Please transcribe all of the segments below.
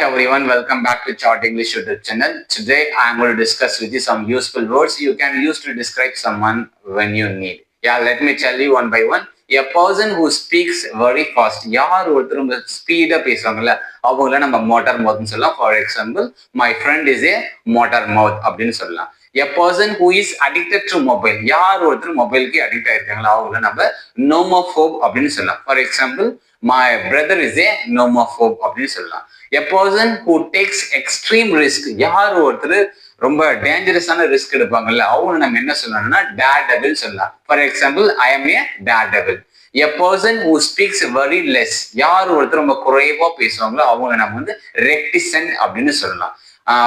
everyone, welcome back to Chart English YouTube channel. Today I am going to discuss with you some useful words you can use to describe someone when you need. Yeah, let me tell you one by one. A person who speaks very fast. யார் ஒருத்தர் ரொம்ப speedo பேசுவாங்கல்ல அவங்கள நம்ம motor மவுத்னு சொல்லலாம். For example, my friend is a motor mouth அப்படின்னு சொல்லலாம். A person who is addicted to mobile. யார் ஒருத்தர் மொபைலுக்கு அடிக்ட் ஆயிருக்காங்களோ அவங்கள நம்ம நோமோஃபோப் அப்படின்னு சொல்லலாம். For example, my brother is a nomophobe அப்படின்னு சொல்லலாம். A person who takes extreme risk. யார் ஒருத்தர் ரொம்ப டேஞ்சரஸான ரிஸ்க் எடுப்பாங்கல்ல அவங்க நம்ம என்ன சொல்லலாம்னா டேர் டெவில் சொல்லலாம். For example, I am a daredevil. A person who speaks very less. யார் ஒருத்தர் ரொம்ப குறைவா பேசுவாங்களோ அவங்க நம்ம வந்து ரெக்டிசன்ட் அப்படின்னு சொல்லலாம்.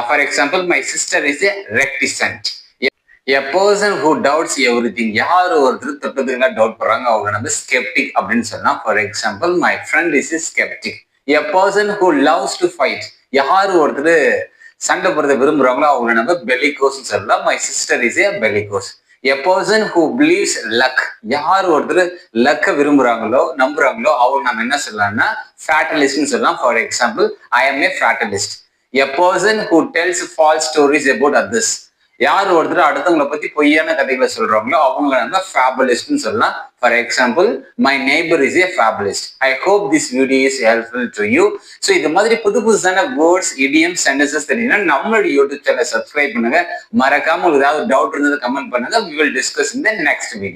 For example, my sister is a reticent. A person who doubts everything. யார் ஒருத்தர் தொட்டதுக்கு டவுட் பண்றாங்க அவங்க நம்ம skeptic அப்படின்னு சொல்லலாம். For example, my friend is a skeptic. A person who loves to fight. யார் ஒருத்தர் சண்டை போடுறத விரும்புறாங்களோ அவங்க நம்ம bellicose சொல்லலாம். My sister is a bellicose. A person who believes luck. யார் ஒருத்தர் லக்க விரும்புறாங்களோ நம்புறாங்களோ அவங்க நம்ம என்ன சொல்லலாம்னா fatalist சொல்லலாம். For example, I am a fatalist. A person who tells false stories about others. யார் ஒருத்தர் அடுத்தவங்களை பத்தி பொய்யான கதைகளை சொல்றாங்களோ அவங்க நம்ம ஃபேபலிஸ்ட்னு சொல்லலாம். For example, my neighbour is a fabulist. I hope this video is helpful to you. So இது மாதிரி புதுசான வேர்ட்ஸ், இடியம், சென்டென்சஸ் தெரியும்னா நம்மளுடைய யூடியூப் சேனலை சப்ஸ்கிரைப் பண்ணுங்க. மறக்காம ஏதாவது டவுட் இருந்தது கமெண்ட் பண்ணுங்க. we will discuss in the next video.